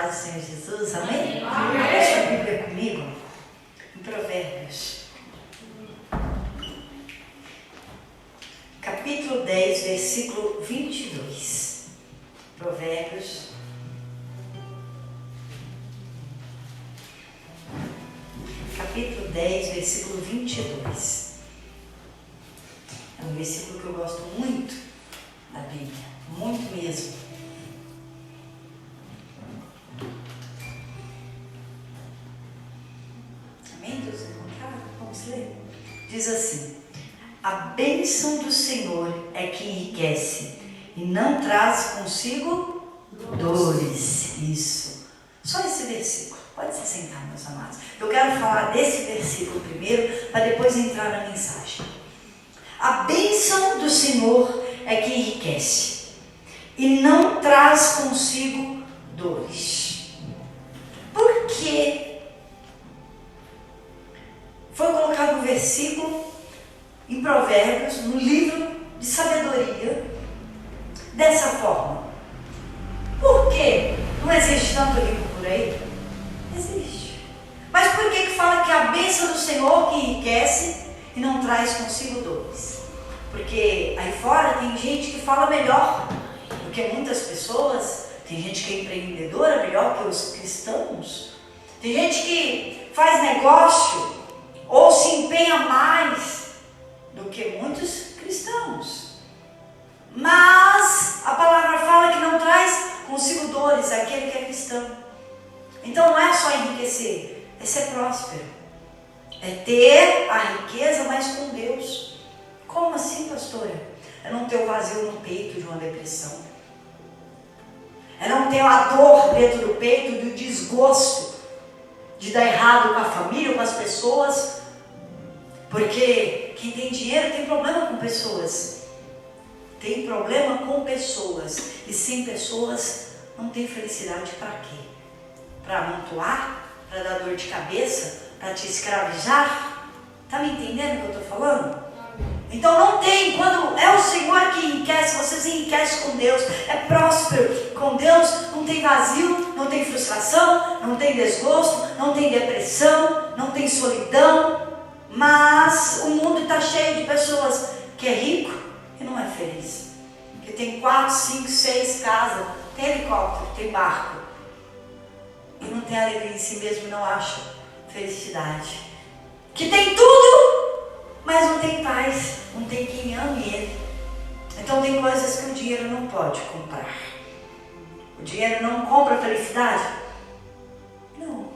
paz do Senhor Jesus, amém? Abra sua Bíblia comigo, em Provérbios, capítulo 10, versículo 22. Provérbios, capítulo 10, versículo 22. É um versículo que eu gosto muito da Bíblia, muito mesmo. Amém? Deus encontraram? Vamos ler? Diz assim: a bênção do Senhor é que enriquece e não traz consigo dores. Isso. Só esse versículo. Pode se sentar, meus amados. Eu quero falar desse versículo primeiro, para depois entrar na mensagem. A bênção do Senhor é que enriquece e não traz consigo dores. Por que foi colocado o versículo em Provérbios, no livro de sabedoria, dessa forma? Por que não existe tanto livro por aí? Existe. Mas por que fala que a bênção do Senhor que enriquece e não traz consigo dores? Porque aí fora tem gente que fala melhor do que muitas pessoas. Tem gente que é empreendedora melhor que os cristãos. Tem gente que faz negócio ou se empenha mais do que muitos cristãos. Mas a palavra fala que não traz consigo dores aquele que é cristão. Então não é só enriquecer, é ser próspero. É ter a riqueza, mas com Deus. Como assim, pastora? É não ter o vazio no peito de uma depressão. É não ter a dor dentro do peito do desgosto de dar errado com a família ou com as pessoas. Porque quem tem dinheiro tem problema com pessoas. Tem problema com pessoas. E sem pessoas não tem felicidade para quê? Para amontoar? Para dar dor de cabeça? Para te escravizar? Está me entendendo o que eu estou falando? Então não tem, quando é o Senhor que enriquece, você se enriquece com Deus, é próspero com Deus, não tem vazio, não tem frustração, não tem desgosto, não tem depressão, não tem solidão. Mas o mundo está cheio de pessoas que é rico e não é feliz, que tem 4, 5, 6 casas, tem helicóptero, tem barco e não tem alegria em si mesmo, não acha felicidade, que tem tudo, mas não tem paz, não tem quem ame ele. Então tem coisas que o dinheiro não pode comprar. O dinheiro não compra felicidade? Não,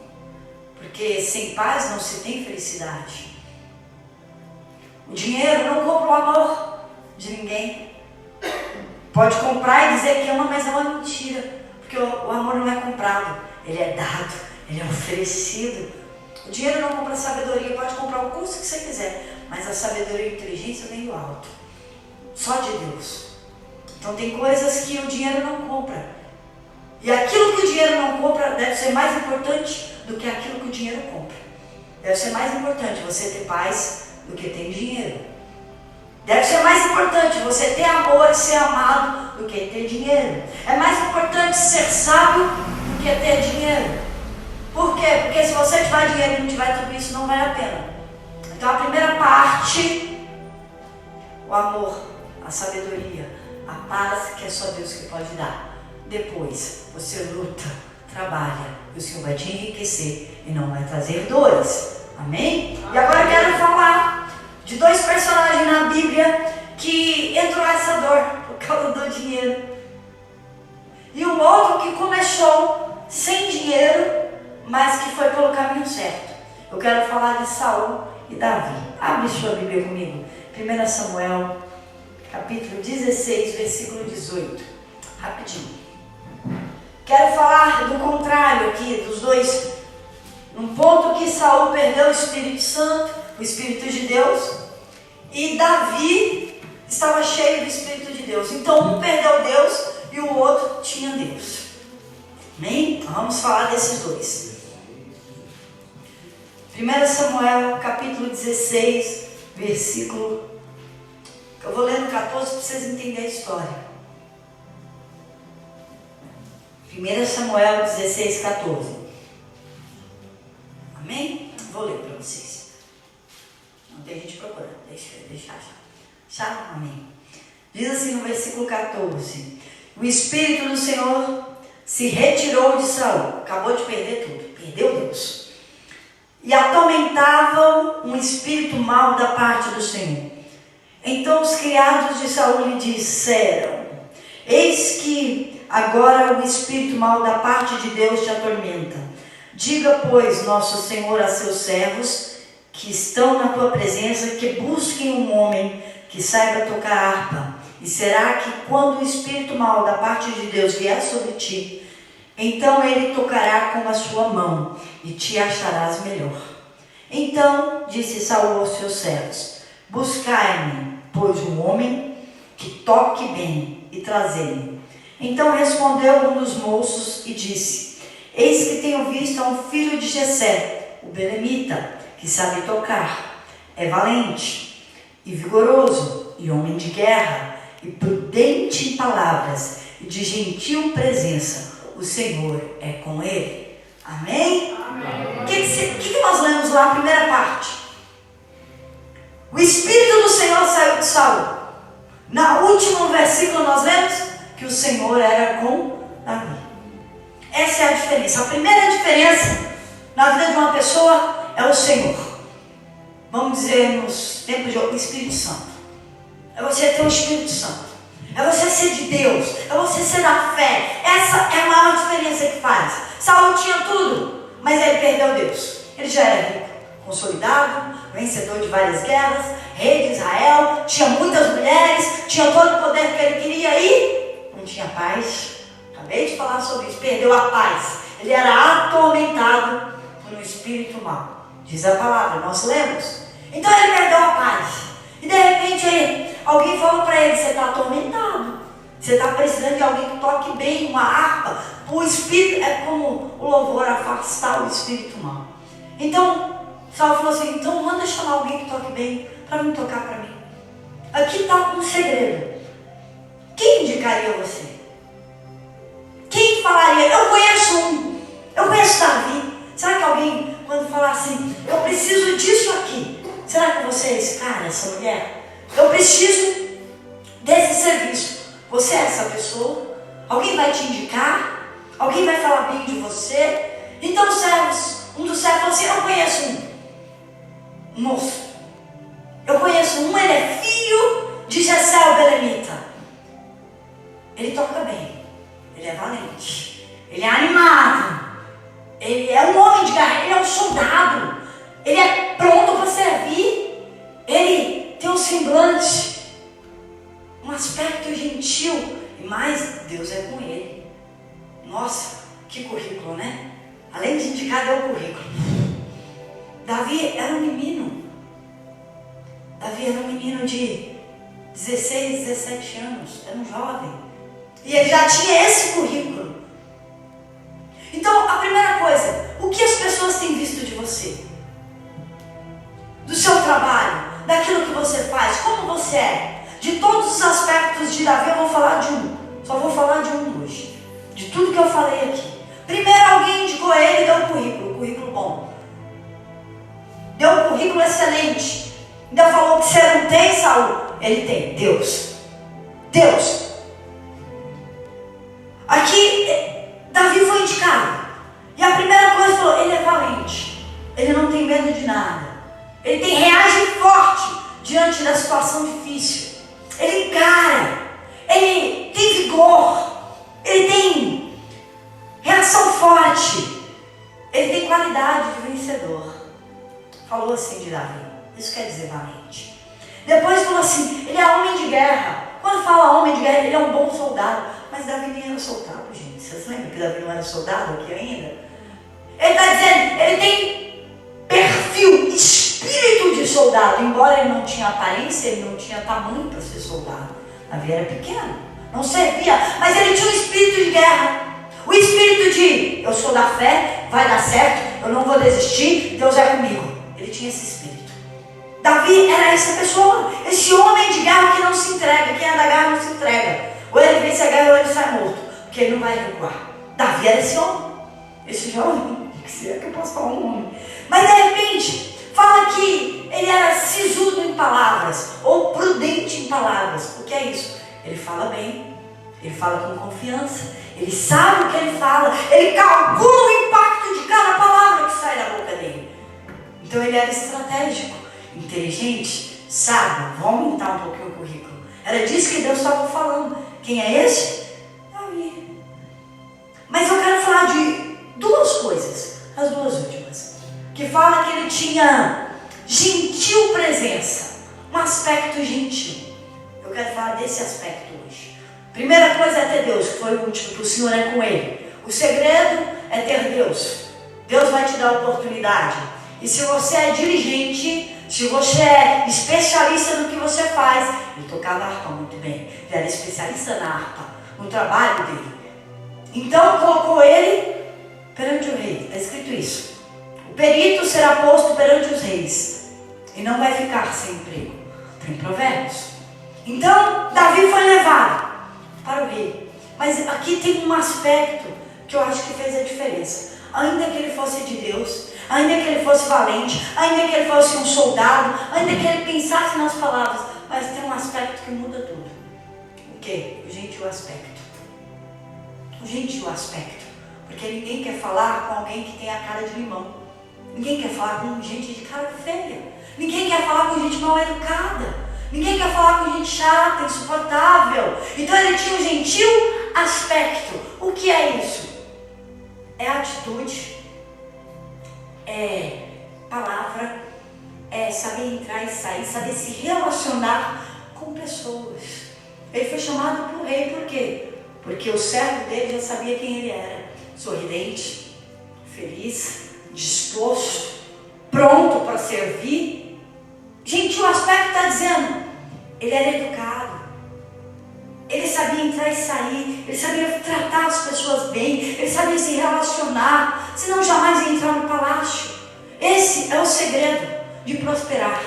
porque sem paz não se tem felicidade. O dinheiro não compra o amor de ninguém. Pode comprar e dizer que ama, mas é uma mentira, porque o amor não é comprado, ele é dado, ele é oferecido. O dinheiro não compra sabedoria, pode comprar o curso que você quiser, mas a sabedoria e a inteligência vem do alto, só de Deus. Então tem coisas que o dinheiro não compra, e aquilo que o dinheiro não compra deve ser mais importante do que aquilo que o dinheiro compra. Deve ser mais importante você ter paz do que ter dinheiro. Deve ser mais importante você ter amor e ser amado do que ter dinheiro. É mais importante ser sábio do que ter dinheiro. Por quê? Porque se você tiver dinheiro e não tiver tudo isso, não vale a pena. Então a primeira parte, o amor, a sabedoria, a paz, que é só Deus que pode dar. Depois você luta, trabalha, e o Senhor vai te enriquecer e não vai trazer dores. Amém? E agora eu quero falar de 2 personagens na Bíblia que entrou essa dor por causa do dinheiro. E o outro que começou sem dinheiro, mas que foi pelo caminho certo. Eu quero falar de Saul e Davi. Abre sua Bíblia comigo. 1 Samuel, capítulo 16, versículo 18. Rapidinho. Quero falar do contrário aqui, dos dois. Num ponto que Saul perdeu o Espírito Santo, o Espírito de Deus, e Davi estava cheio do Espírito de Deus. Então um perdeu Deus e o outro tinha Deus. Amém? Então vamos falar desses dois. 1 Samuel capítulo 16, versículo, eu vou ler no 14 para vocês entenderem a história. 1 Samuel 16, 14. Amém? Vou ler para vocês. Não tem gente procurando. Deixa achar. Amém. Diz assim no versículo 14: o Espírito do Senhor se retirou de Saul. Acabou de perder tudo. Perdeu Deus. E atormentava um espírito mau da parte do Senhor. Então os criados de Saul lhe disseram: eis que agora o espírito mau da parte de Deus te atormenta. Diga, pois, nosso Senhor a seus servos que estão na tua presença, que busquem um homem que saiba tocar harpa. E será que quando o espírito mau da parte de Deus vier sobre ti, então ele tocará com a sua mão e te acharás melhor. Então disse Saul aos seus servos: buscai-me, pois, um homem que toque bem, e trazei-me. Então respondeu um dos moços e disse: eis que tenho visto a um filho de Jessé, o belemita, que sabe tocar, é valente e vigoroso, e homem de guerra, e prudente em palavras, e de gentil presença. O Senhor é com ele. Amém? Amém. O que nós lemos lá, a primeira parte? O Espírito do Senhor saiu de Saul. Na último versículo nós lemos que o Senhor era com Davi. Essa é a diferença. A primeira diferença na vida de uma pessoa é o Senhor. Vamos dizer nos tempos de Espírito Santo. É você ter o Espírito Santo. É você ser de Deus. É você ser da fé. Essa é a maior diferença que faz. Saul tinha tudo, mas ele perdeu Deus. Ele já era rico, consolidado, vencedor de várias guerras, rei de Israel, tinha muitas mulheres, tinha todo o poder que ele queria e não tinha paz. Acabei de falar sobre isso. Perdeu a paz. Ele era atormentado por um espírito mau. Diz a palavra, nós lemos. Então ele perdeu a paz. E de repente alguém falou para ele: você está atormentado. Você está precisando de alguém que toque bem uma harpa. O espírito é como o louvor, afastar o espírito mau. Então Saul falou assim: então manda chamar alguém que toque bem para me tocar para mim. Aqui está um segredo. Quem indicaria você? Quem falaria? Eu conheço um. Eu conheço Davi. Será que alguém, quando falar assim, eu preciso disso aqui, será que você é esse cara, essa mulher? Eu preciso desse serviço. Você é essa pessoa? Alguém vai te indicar? Alguém vai falar bem de você? Então um dos servos falou assim: eu conheço um moço. Eu conheço um, ele é filho de Jessé o belemita. Ele toca bem. Ele é valente. Ele é animado. Ele é um homem de guerra. Ele é um soldado. Ele é pronto para servir. Ele tem um semblante, um aspecto gentil. E mais, Deus é com ele. Nossa, que currículo, né? Além de indicar, deu o currículo. Davi era um menino. Davi era um menino de 16, 17 anos. Era um jovem. E ele já tinha esse currículo. Então, a primeira coisa, o que as pessoas têm visto de você? Do seu trabalho, daquilo que você faz, como você é? De todos os aspectos de Davi, eu vou falar de um. Só vou falar de um hoje. De tudo que eu falei aqui. Primeiro, alguém indicou ele e deu um currículo bom. Deu um currículo excelente. Ainda falou que você não tem, Saul. Ele tem, Deus. Deus. Aqui, Davi foi indicado. E a primeira coisa falou: ele é valente. Ele não tem medo de nada. Ele reage forte diante da situação difícil. Ele encara. Ele tem vigor. Ele tem reação forte. Ele tem qualidade de vencedor. Falou assim de Davi. Isso quer dizer valente. Depois falou assim: ele é homem de guerra. Quando fala homem de guerra, ele é um bom soldado. Mas Davi nem era soldado, gente. Vocês lembram que Davi não era soldado aqui ainda? Ele está dizendo, ele tem perfil, espírito de soldado. Embora ele não tinha aparência, ele não tinha tamanho para ser soldado. Davi era pequeno, não servia. Mas ele tinha um espírito de guerra. O espírito de: eu sou da fé, vai dar certo, eu não vou desistir, Deus é comigo. Ele tinha esse espírito. Davi era essa pessoa, esse homem de guerra que não se entrega. Quem é da guerra não se entrega. Ou ele vence a guerra ou ele sai morto, porque ele não vai recuar. Davi era esse homem. Esse jovem, se é que eu posso falar um homem. Mas de repente, fala que ele era sisudo em palavras, ou prudente em palavras. O que é isso? Ele fala bem, ele fala com confiança, ele sabe o que ele fala, ele calcula o impacto de cada palavra que sai da boca dele. Então ele era estratégico, inteligente, sábio. Vamos aumentar um pouquinho o currículo. Era disso que Deus estava falando. Quem é esse? Davi. Mas eu quero falar de duas coisas, as duas últimas, que fala que ele tinha gentil presença, um aspecto gentil. Eu quero falar desse aspecto hoje. Primeira coisa é ter Deus, que foi o último, que o Senhor é com ele. O segredo é ter Deus. Deus vai te dar oportunidade. E se você é dirigente, se você é especialista no que você faz, ele tocava a harpa muito bem, ele era especialista na harpa, no trabalho dele. Então colocou ele perante o rei, está escrito isso. O perito será posto perante os reis e não vai ficar sem emprego. Tem Provérbios. Então Davi foi levado para o rei. Mas aqui tem um aspecto que eu acho que fez a diferença. Ainda que ele fosse de Deus, ainda que ele fosse valente, ainda que ele fosse um soldado, ainda que ele pensasse nas palavras, mas tem um aspecto que muda tudo. O quê? O gentil aspecto. O gentil aspecto. Porque ninguém quer falar com alguém que tem a cara de limão. Ninguém quer falar com gente de cara feia. Ninguém quer falar com gente mal educada. Ninguém quer falar com gente chata, insuportável. Então ele tinha um gentil aspecto. O que é isso? É atitude, é palavra, é saber entrar e sair, saber se relacionar com pessoas. Ele foi chamado para o rei, por quê? Porque o servo dele já sabia quem ele era. Sorridente, feliz, disposto, pronto para servir. Gente, o aspecto está dizendo, ele era educado. Ele sabia entrar e sair, ele sabia tratar as pessoas bem, ele sabia se relacionar, senão jamais ia entrar no palácio. Esse é o segredo de prosperar.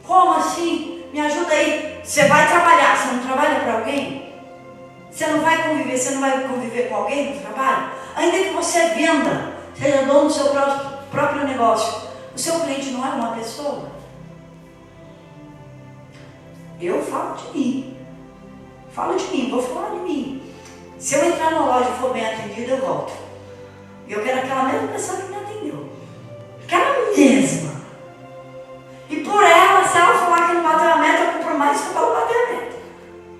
Como assim? Me ajuda aí. Você vai trabalhar, você não trabalha para alguém? Você não vai conviver com alguém no trabalho? Ainda que você venda, seja dono do seu próprio negócio, o seu cliente não é uma pessoa? Eu falo de mim. Falo de mim, vou falar de mim. Se eu entrar na loja e for bem atendido, eu volto. E eu quero aquela mesma pessoa que me atendeu. Aquela mesma. E por ela, se ela falar que não bateu a meta, eu compro mais que eu vou bater a meta.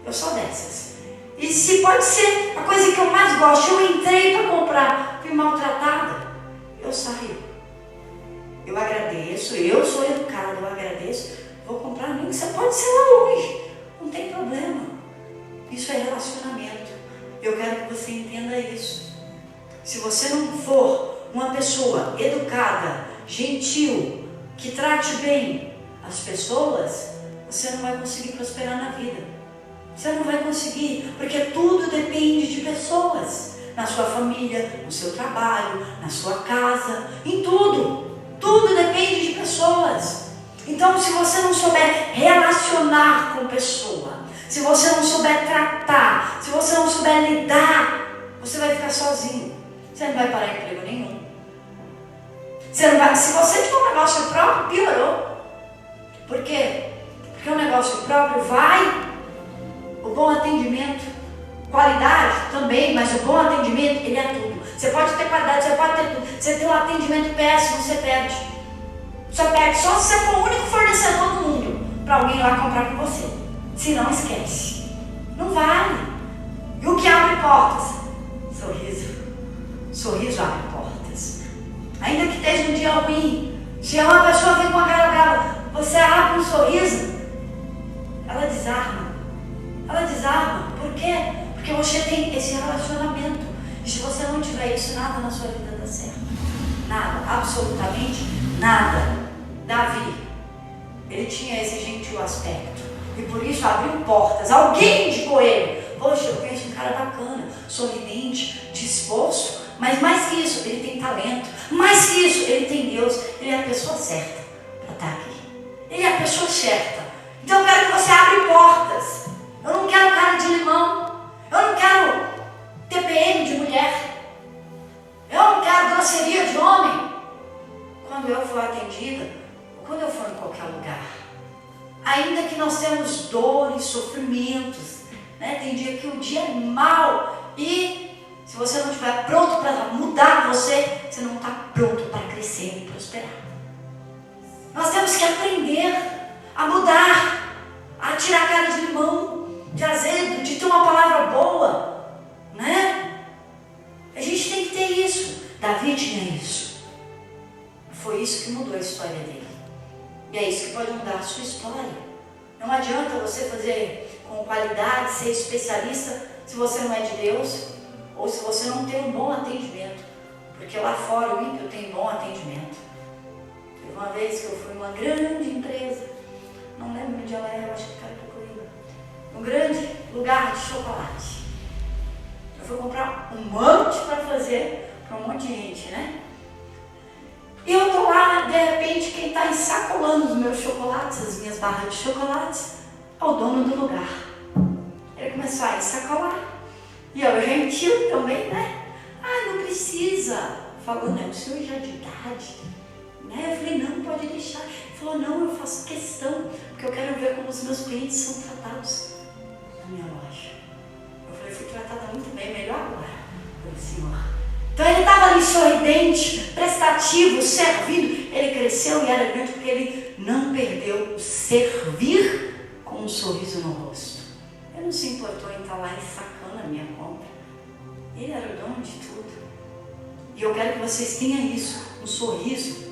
Eu sou dessas. E se pode ser a coisa que eu mais gosto, eu entrei para comprar, fui maltratada, eu saio. Eu agradeço, eu sou educada, eu agradeço, vou comprar nem que você pode ser lá longe, não tem problema. Isso é relacionamento. Eu quero que você entenda isso. Se você não for uma pessoa educada, gentil, que trate bem as pessoas, você não vai conseguir prosperar na vida. Você não vai conseguir, porque tudo depende de pessoas. Na sua família, no seu trabalho, na sua casa, em tudo. Tudo depende de pessoas. Então, se você não souber relacionar com pessoa, se você não souber tratar, se você não souber lidar, você vai ficar sozinho. Você não vai parar emprego nenhum. Você não vai, se você tiver um negócio próprio, piorou. Por quê? Porque o negócio próprio o bom atendimento, qualidade também, mas o bom atendimento, ele é tudo. Você pode ter qualidade, você pode ter tudo. Você tem um atendimento péssimo, você perde. Você perde só se você for o único fornecedor do mundo para alguém lá comprar com você. Se não, esquece. Não vale. E o que abre portas? Sorriso. Sorriso abre portas. Ainda que esteja um dia ruim, se uma pessoa vem com a cara brava, você abre um sorriso, ela desarma. Ela desarma. Por quê? Porque você tem esse relacionamento. E se você não tiver isso, nada na sua vida dá certo. Nada. Absolutamente nada. Davi, ele tinha esse gentil aspecto. E por isso abriu portas. Alguém indicou ele. Poxa, eu conheço um cara bacana, sorridente, disposto. Mas mais que isso, ele tem talento. Mais que isso, ele tem Deus. Ele é a pessoa certa para estar aqui. Ele é a pessoa certa. Então eu quero que você abra portas. Eu não quero cara de limão. Eu não quero TPM de mulher. dores, sofrimentos, né? Tem dia que o dia é mau e se você não estiver pronto para mudar você não está pronto para crescer e prosperar. Nós temos que aprender a mudar, a tirar a cara de limão, de azedo, de ter uma palavra boa, né? A gente tem que ter isso. Davi tinha isso. Foi isso que mudou a história dele. E é isso que pode mudar a sua história. Não adianta você fazer com qualidade, ser especialista, se você não é de Deus, ou se você não tem um bom atendimento. Porque lá fora o ímpio tem bom atendimento. Teve uma vez que eu fui numa grande empresa, não lembro onde ela é, eu acho que Carapicuíba, um grande lugar de chocolate. Eu fui comprar um monte para fazer para um monte de gente, né? E eu tô lá, de repente, quem está ensacolando os meus chocolates, as minhas barras de chocolates, é o dono do lugar. Ele começou a ensacolar. E eu, gentil também, né? Ah, não precisa. Falou, não, o senhor já é de idade. Né? Eu falei, não, pode deixar. Ele falou, não, eu faço questão, porque eu quero ver como os meus clientes são tratados na minha loja. Eu falei, fui tratada muito bem, melhor agora, pelo senhor. Então ele estava ali sorridente, prestativo, servindo. Ele cresceu e era grande porque ele não perdeu o servir com um sorriso no rosto. Ele não se importou em estar lá e sacando a minha compra. Ele era o dono de tudo. E eu quero que vocês tenham isso, um sorriso,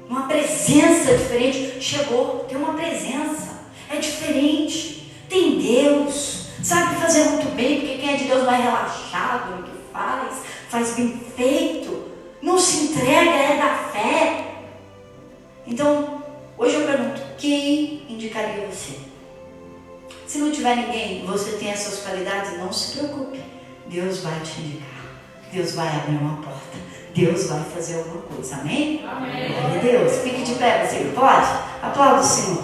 uma presença diferente. Chegou, tem uma presença, é diferente, tem Deus, sabe fazer muito bem, porque quem é de Deus vai relaxado no que faz bem feito, não se entrega, é da fé. Então, hoje eu pergunto, quem indicaria você? Se não tiver ninguém, você tem essas qualidades, não se preocupe, Deus vai te indicar, Deus vai abrir uma porta, Deus vai fazer alguma coisa, amém? Amém. Glória a Deus, fique de pé, você pode? Aplauda o Senhor.